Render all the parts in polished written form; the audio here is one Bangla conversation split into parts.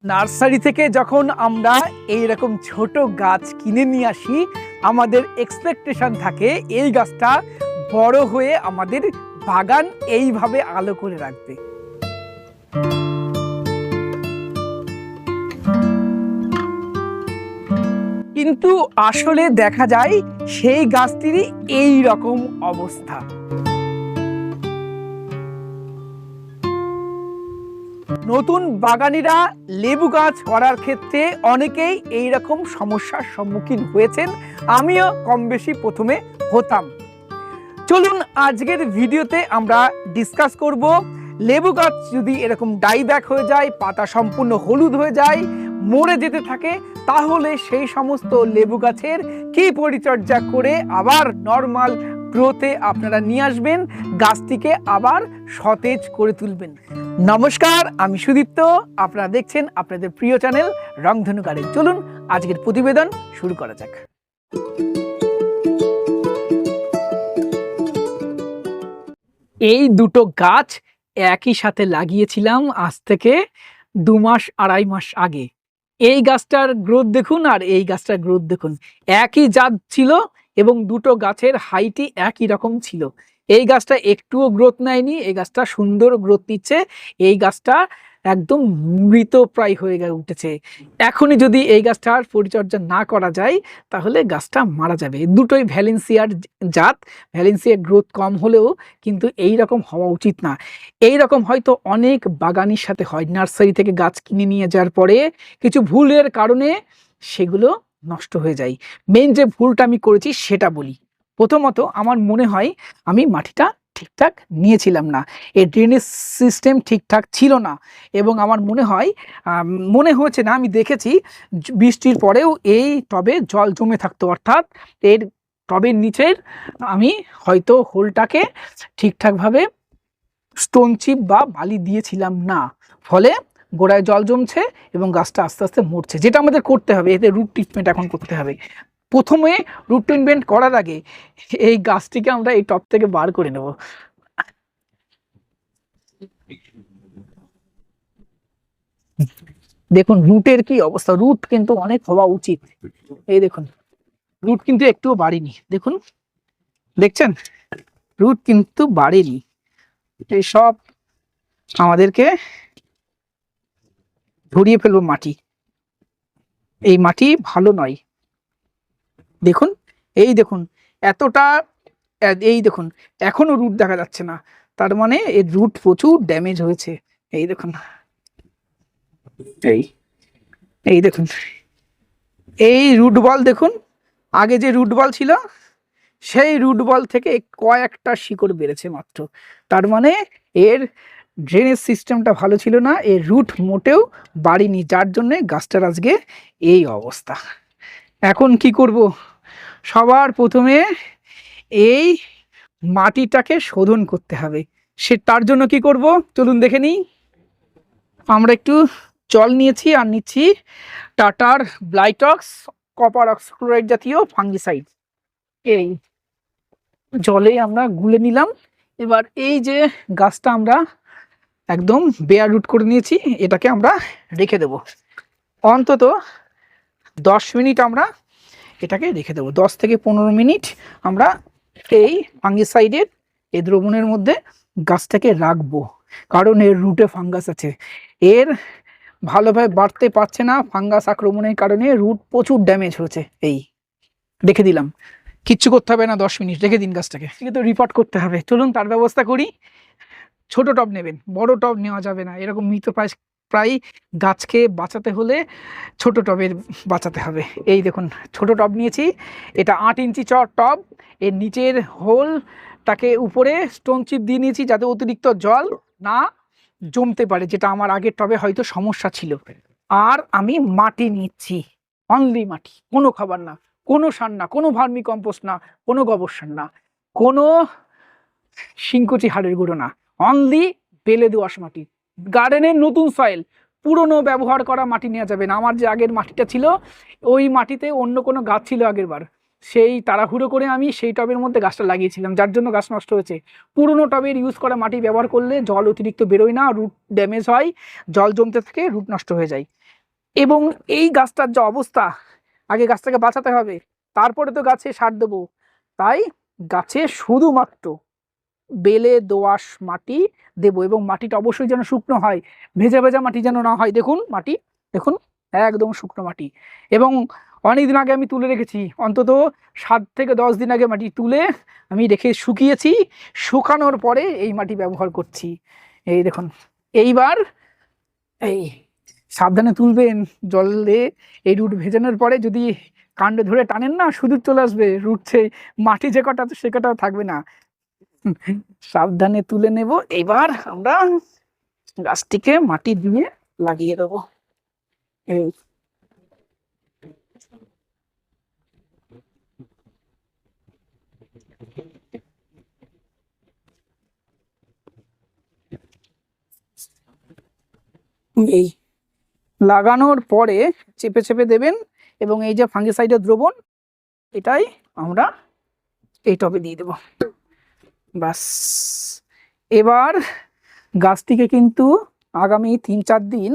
নার্সারি থেকে যখন আমরা এইরকম ছোট গাছ কিনে নিয়ে আসি, আমাদের এক্সপেকটেশন থাকে এই গাছটা বড় হয়ে আমাদের বাগান এইভাবে আলো করে রাখবে। কিন্তু আসলে দেখা যায় সেই গাছটিরই এই রকম অবস্থা। নতুন বাগানিরা লেবু গাছ করার ক্ষেত্রে অনেকেই এই রকম সমস্যার সম্মুখীন হয়েছেন, আমিও কম বেশি প্রথমে হতাম। চলুন আজকের ভিডিওতে আমরা ডিসকাস করব লেবু গাছ যদি এরকম ডাইব্যাক হয়ে যায়, পাতা সম্পূর্ণ হলুদ হয়ে যায়, মরে যেতে থাকে, তাহলে সেই সমস্ত লেবু গাছের কি পরিচর্যা করে আবার নর্মাল গ্রোথে আপনারা নিয়ে আসবেন, গাছটিকে আবার সতেজ করে তুলবেন। নমস্কার, আমি সুদীপ্ত, আপনারা দেখছেন আপনাদের প্রিয় চ্যানেল রংধনু গার্ডেন। চলুন আজকের প্রতিবেদন শুরু করা যাক। এই দুটো গাছ একই সাথে লাগিয়েছিলাম আজ থেকে 2 মাস 2.5 মাস আগে। এই গাছটার গ্রোথ দেখুন আর এই গাছটার গ্রোথ দেখুন, একই জাত ছিল এবং দুটো গাছের হাইটই একই রকম ছিল। এই গাছটা একটুও গ্রোথ নেয়নি, এই গাছটা সুন্দর গ্রোথ নিচ্ছে। এই গাছটা একদম মৃতপ্রায় হয়ে উঠেছে। এখনই যদি এই গাছটার পরিচর্যা না করা যায় তাহলে গাছটা মারা যাবে। দুটোই ভ্যালেন্সিয়ার জাত, ভ্যালেন্সিয়ার গ্রোথ কম হলেও কিন্তু এই রকম হওয়া উচিত না। এই রকম হয়তো অনেক বাগানির সাথে হয়, নার্সারি থেকে গাছ কিনে নিয়ে যাওয়ার পরে কিছু ভুলের কারণে সেগুলো নষ্ট হয়ে যায়। মেন যে ভুলটা আমি করেছি সেটা বলি। প্রথমত আমার মনে হয় আমি মাটিটা ঠিকঠাক নিয়েছিলাম না, এর ড্রেনেজ সিস্টেম ঠিকঠাক ছিল না, এবং আমার মনে হয়েছে না, আমি দেখেছি বৃষ্টির পরেও এই টবে জল জমে থাকতো, অর্থাৎ এর টবের নিচের আমি হয়তো হোলটাকে ঠিকঠাকভাবে স্টোন চিপ বা বালি দিয়েছিলাম না, ফলে গোড়ায় জল জমছে এবং গাছটা আস্তে আস্তে মরছে। যেটা আমাদের করতে হবে, এতে রুট ট্রিটমেন্ট এখন করতে হবে। প্রথমে রুট ট্রিটমেন্ট করার আগে এই গাছটিকে আমরা এই টব থেকে বার করে নেব। দেখুন রুটের কি অবস্থা, রুট কিন্তু অনেক হওয়া উচিত। এই দেখুন রুট কিন্তু একটুও বাড়েনি, দেখুন, দেখছেন রুট কিন্তু বাড়েনি। এই সব আমাদেরকে ধরিয়ে ফেলবো মাটি, এই মাটি ভালো নয়। দেখুন, এই দেখুন এতটা, এই দেখুন এখনো রুট দেখা যাচ্ছে না, তার মানে এর রুট প্রচুর ড্যামেজ হয়েছে। এই দেখুন, এই দেখুন এই রুট বল দেখুন, আগে যে রুট বল ছিল সেই রুট বল থেকে কয়েকটা শিকড় বেড়েছে মাত্র, তার মানে এর ড্রেনেজ সিস্টেমটা ভালো ছিল না, এর রুট মোটেও বাড়েনি, যার জন্যে গাছটার আজকে এই অবস্থা। এখন কি করব, সবার প্রথমে এই মাটিটাকে শোধন করতে হবে। তার জন্য কি করব চলুন দেখে নিই। আমরা একটু জল নিয়েছি আর নিচ্ছি টাটার ব্লাইটক্স কপার অক্সক্লোরাইড জাতীয় ফাঙ্গিসাইড। এই জলে আমরা গুলে নিলাম। এবার এই যে গাছটা আমরা একদম বেয়ার রুট করে নিয়েছি, এটাকে আমরা রেখে দেব অন্তত 10 মিনিট। আমরা এটাকে রেখে দেবো 10 থেকে 15 মিনিট। আমরা এই ফাঙ্গিসাইডের এই দ্রবণের মধ্যে গাছটাকে রাখবো, কারণ এর রুটে ফাঙ্গাস আছে, এর ভালোভাবে বাড়তে পারছে না, ফাঙ্গাস আক্রমণের কারণে রুট প্রচুর ড্যামেজ হয়েছে। এই রেখে দিলাম, কিচ্ছু করতে হবে না, 10 মিনিট রেখে দিন গাছটাকে। কিন্তু রিপোর্ট করতে হবে, চলুন তার ব্যবস্থা করি। ছোট টব নেবেন, বড় টব নেওয়া যাবে না, এরকম প্রায় গাছকে বাঁচাতে হলে ছোট টবের বাঁচাতে হবে। এই দেখুন ছোট টব নিয়েছি, এটা 8 ইঞ্চি টব, এর নিচের হোলটাকে উপরে স্টোন চিপ দিয়ে নিয়েছি যাতে অতিরিক্ত জল না জমতে পারে, যেটা আমার আগের টবে হয়তো সমস্যা ছিল। আর আমি মাটি নিচ্ছি, অনলি মাটি, কোনো খাবার না, কোনো সার না, কোনো ভার্মি কম্পোস্ট না, কোনো গোবর সার না, কোনো শিংকুচি হাড়ের গুঁড়ো না, অনলি বেলে দোআঁশ মাটি। গার্ডেনের নতুন সয়েল, পুরনো ব্যবহার করা মাটি নেওয়া যাবে না। আমার যে আগের মাটিটা ছিল ওই মাটিতে অন্য কোনো গাছ ছিল আগের বার, সেই তাড়াহুড়ো করে আমি সেই টবের মধ্যে গাছটা লাগিয়েছিলাম, যার জন্য গাছ নষ্ট হয়েছে। পুরনো টবের ইউজ করা মাটি ব্যবহার করলে জল অতিরিক্ত বেরোয় না, রুট ড্যামেজ হয়, জল জমতে থাকে, রুট নষ্ট হয়ে যায়। এবং এই গাছটার যে অবস্থা, আগে গাছটাকে বাঁচাতে হবে, তারপরে তো গাছে সার দেবো। তাই গাছে শুধুমাত্র বেলে দোআঁশ মাটি দেব, এবং মাটিটা অবশ্যই যেন শুকনো হয়, ভেজা ভেজা মাটি যেন না হয়। দেখুন মাটি, দেখুন একদম শুকনো মাটি। এবং অনেকদিন আগে আমি তুলে রেখেছি, অন্তত 7 থেকে 10 দিন আগে মাটি তুলে আমি রেখে শুকিয়েছি, শুকানোর পরে এই মাটি ব্যবহার করছি। এই দেখুন, এইবার এই সাবধানে তুলবেন জলে। এই রুট ভেজানোর পরে যদি কাণ্ডে ধরে টানেন না, শুধু চলে আসবে রুট, মাটি যে কটা সে কটাও থাকবে না। সাবধানে তুলে নেব। এবার আমরা গাছটিকে মাটি দিয়ে লাগিয়ে দেবো। এই এই লাগানোর পরে চেপে চেপে দেবেন, এবং এই যে ফাঙ্গিসাইডের দ্রবণ, এটাই আমরা এই টবে দিয়ে দেব। বাস, এবার গাছটিকে কিন্তু আগামী 3-4 দিন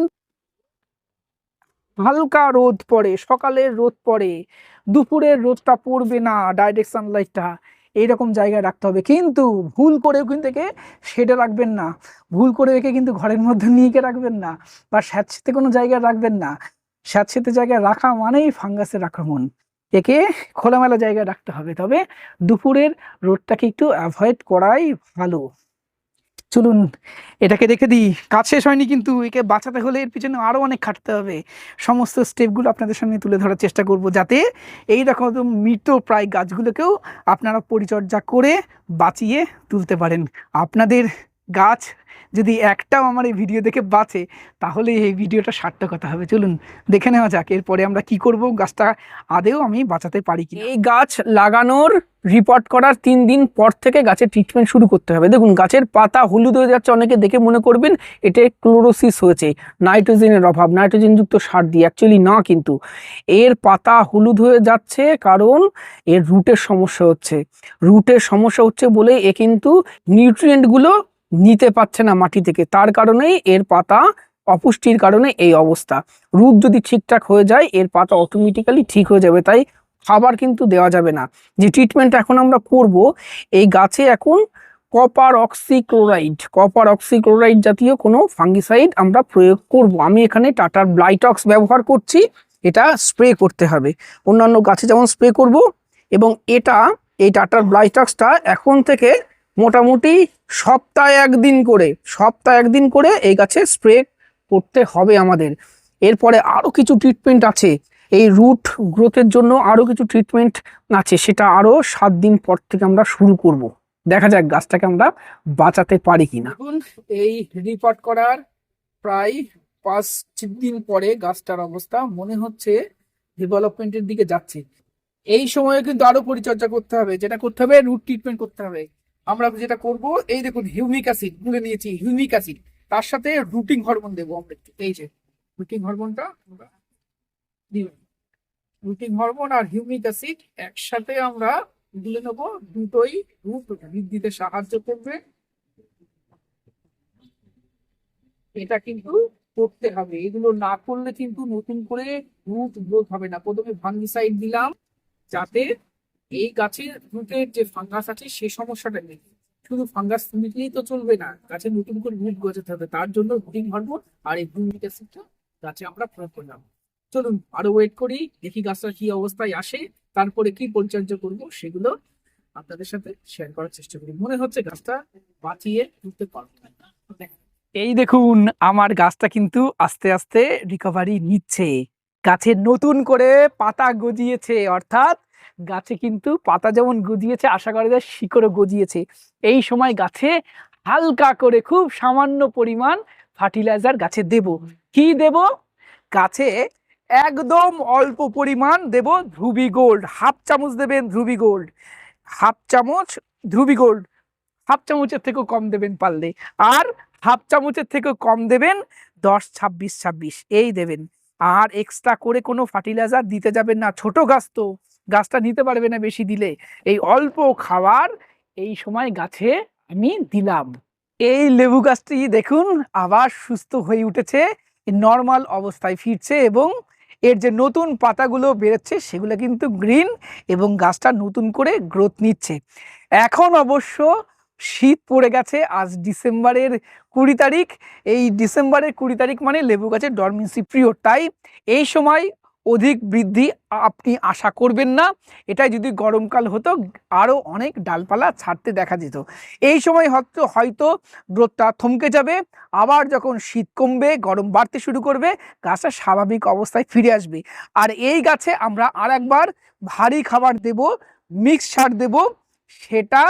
হালকা রোদ পড়ে, সকালের রোদ পড়ে, দুপুরের রোদটা পড়বে না, ডাইরেক্ট সানলাইটটা এইরকম জায়গায় রাখতে হবে। কিন্তু ভুল করেও কিন্তু একে শেডে রাখবেন না, ভুল করে একে কিন্তু ঘরের মধ্যে নিয়ে গিয়ে রাখবেন না, বা স্যাঁতসেঁতে কোনো জায়গায় রাখবেন না। স্যাঁতসেঁতে জায়গায় রাখা মানেই ফাঙ্গাসের আক্রমণ। একে খোলামেলা জায়গায় রাখতে হবে, তবে দুপুরের রোদটাকে একটু অ্যাভয়েড করাই ভালো। চলুন এটাকে রেখে দিই, কাজ শেষ হয়নি কিন্তু, একে বাঁচাতে হলে এর পিছনে আরও অনেক খাটতে হবে। সমস্ত স্টেপগুলো আপনাদের সামনে তুলে ধরার চেষ্টা করব, যাতে এই রকম মৃত প্রায় গাছগুলোকেও আপনারা পরিচর্যা করে বাঁচিয়ে তুলতে পারেন। আপনাদের গাছ যদি একটাও আমার এই ভিডিও দেখে বাঁচে, তাহলে এই ভিডিওটা সার্থকতা হবে। চলুন দেখে নেওয়া যাক এরপরে আমরা কি করব, গাছটা আদেও আমি বাঁচাতে পারি কি। এই গাছ লাগানোর রিপোর্ট করার 3 দিন পর থেকে গাছের ট্রিটমেন্ট শুরু করতে হবে। দেখুন গাছের পাতা হলুদ হয়ে যাচ্ছে, অনেকে দেখে মনে করবেন এটা ক্লোরোসিস হয়েছে, নাইট্রোজেনের অভাব, নাইট্রোজেনযুক্ত সার দিয়ে। অ্যাকচুয়ালি না, কিন্তু এর পাতা হলুদ হয়ে যাচ্ছে কারণ এর রুটের সমস্যা হচ্ছে। রুটের সমস্যা হচ্ছে বলে এ কিন্তু নিউট্রিয়েন্টগুলো নিতে পারছে না মাটি থেকে, তার কারণেই এর পাতা অপুষ্টির কারণে এই অবস্থা। রুট যদি ঠিকঠাক হয়ে যায় এর পাতা অটোমেটিক্যালি ঠিক হয়ে যাবে। তাই খাবার কিন্তু দেওয়া যাবে না। যে ট্রিটমেন্ট এখন আমরা করব, এই গাছে এখন কপার অক্সিক্লোরাইড জাতীয় কোনো ফাঙ্গিসাইড আমরা প্রয়োগ করব। আমি এখানে টাটার ব্লাইটক্স ব্যবহার করছি, এটা স্প্রে করতে হবে, অন্যান্য গাছে যেমন স্প্রে করব। এবং এই টাটার ব্লাইটক্সটা এখন থেকে মোটামুটি সপ্তাহে একদিন করে এই গাছে স্প্রে করতে হবে আমাদের। এরপরে আরও কিছু ট্রিটমেন্ট আছে, এই রুট গ্রোথের জন্য আরও কিছু ট্রিটমেন্ট আছে, সেটা আরও 7 দিন পর থেকে আমরা শুরু করব। দেখা যাক গাছটাকে আমরা বাঁচাতে পারি কিনা। এখন এই রিপোর্ট করার প্রায় 5 দিন পরে গাছটার অবস্থা মনে হচ্ছে ডেভেলপমেন্টের দিকে যাচ্ছে। এই সময়ে কিন্তু আরো পরিচর্যা করতে হবে, যেটা করতে হবে রুট ট্রিটমেন্ট করতে হবে। আমরা যেটা করব, এই দেখুন হিউমিক অ্যাসিড তুলে নিয়েছি, হিউমিক অ্যাসিড, তার সাথে রুটিং হরমোন দেবো আমরা একটু। এই যে রুটিং হরমোনটা, রুটিং হরমোন আর হিউমিক অ্যাসিড একসাথে আমরা দিলে নেবো, দুটোই রুট বৃদ্ধিতে সাহায্য করবে। এটা কিন্তু করতে হবে, এগুলো না করলে কিন্তু নতুন করে রুট গ্রোথ হবে না। প্রথমে ফাঙ্গিসাইড দিলাম যাতে এই গাছের রুটের যে ফাঙ্গাস আছে সেই সমস্যাটা নেই। শুধু ফাঙ্গাস নিলেই তো চলবে না, গাছে নতুন করে রুট গজাতে হবে, তার জন্য রুটিং হরমোন আর এই হিউমিক অ্যাসিডটা গাছে আমরা প্রয়োগ করলাম। চলুন আরো ওয়েট করি, দেখি গাছটা কি অবস্থায় আসে, তারপরে কি পরিচর্যা করব সেগুলো আপনাদের সাথে শেয়ার করার চেষ্টা করি। মনে হচ্ছে গাছটা বাঁচিয়ে তুলতে পারবো। এই দেখুন আমার গাছটা কিন্তু আস্তে আস্তে রিকভারি নিচ্ছে, গাছে নতুন করে পাতা গজিয়েছে, অর্থাৎ গাছে কিন্তু পাতা যেমন গজিয়েছে, আশা করা যায় শিকড়ও গজিয়েছে। এই সময় গাছে হালকা করে খুব সামান্য পরিমাণ ফার্টিলাইজার গাছে দেব। কি দেব? গাছে একদম অল্প পরিমাণ দেব ধ্রুবি গোল্ড, হাফ চামচ দেবেন ধ্রুবি গোল্ড, হাফ চামচ ধ্রুবি গোল্ড, হাফ চামচের থেকেও কম দেবেন পারলে, আর হাফ চামচের থেকেও কম দেবেন 10-26-26 এই দেবেন। আর এক্সট্রা করে কোনো ফার্টিলাইজার দিতে যাবেন না, ছোট গাছ তো গাছটা নিতে পারবে না বেশি দিলে। এই অল্প খাবার এই সময় গাছে আমি দিলাম। এই লেবু গাছটি দেখুন আবার সুস্থ হয়ে উঠেছে, নর্মাল অবস্থায় ফিরছে এবং এর যে নতুন পাতাগুলো বেরোচ্ছে সেগুলো কিন্তু গ্রিন এবং গাছটা নতুন করে গ্রোথ নিচ্ছে। এখন অবশ্য শীত পড়ে গেছে, আজ ডিসেম্বরের 20 তারিখ। এই ডিসেম্বরের 20 তারিখ মানে লেবু গাছের ডরমেন্সি পিরিয়ড, তাই এই সময় অধিক বৃদ্ধি আপনি আশা করবেন না। এটাই যদি গরমকাল হতো আরও অনেক ডালপালা ছাড়তে দেখা যেত। এই সময় হয়তো গ্রোথটা থমকে যাবে, আবার যখন শীত কমবে গরম বাড়তে শুরু করবে গাছটা স্বাভাবিক অবস্থায় ফিরে আসবে। আর এই গাছে আমরা আর একবার ভারী খাবার দেব, মিক্স সার দেব, সেটা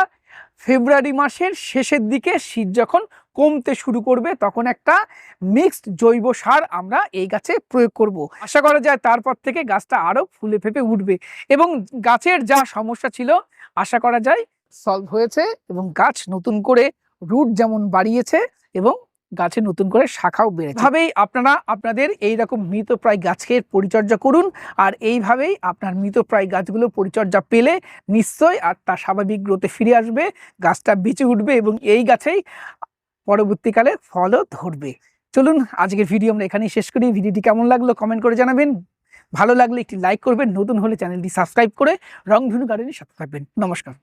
ফেব্রুয়ারি মাসের শেষের দিকে শীত যখন কমতে শুরু করবে তখন একটা মিক্সড জৈব সার আমরা এই গাছে প্রয়োগ করব। আশা করা যায় তারপর থেকে গাছটা আরো ফুলে ফেপে উঠবে এবং গাছের যা সমস্যা ছিল আশা করা যায় সলভ হয়েছে এবং গাছ নতুন করে রুট যেমন বাড়িয়েছে এবং গাছে নতুন করে শাখাও বেড়েছে। এইভাবেই আপনারা আপনাদের এইরকম মৃতপ্রায় গাছের পরিচর্যা করুন, আর এইভাবেই আপনার মৃতপ্রায় গাছগুলো পরিচর্যা পেলে নিশ্চয়ই আর তা স্বাভাবিক গ্রোথে ফিরে আসবে, গাছটা বেঁচে উঠবে এবং এই গাছেই পরবর্তীকালে ফলও ধরবে। চলুন আজকের ভিডিও আমরা এখানেই শেষ করি। ভিডিওটি কেমন লাগলো কমেন্ট করে জানাবেন, ভালো লাগলে একটি লাইক করবেন, নতুন হলে চ্যানেলটি সাবস্ক্রাইব করে রংধনু গার্ডেনের সাথে থাকবেন। নমস্কার।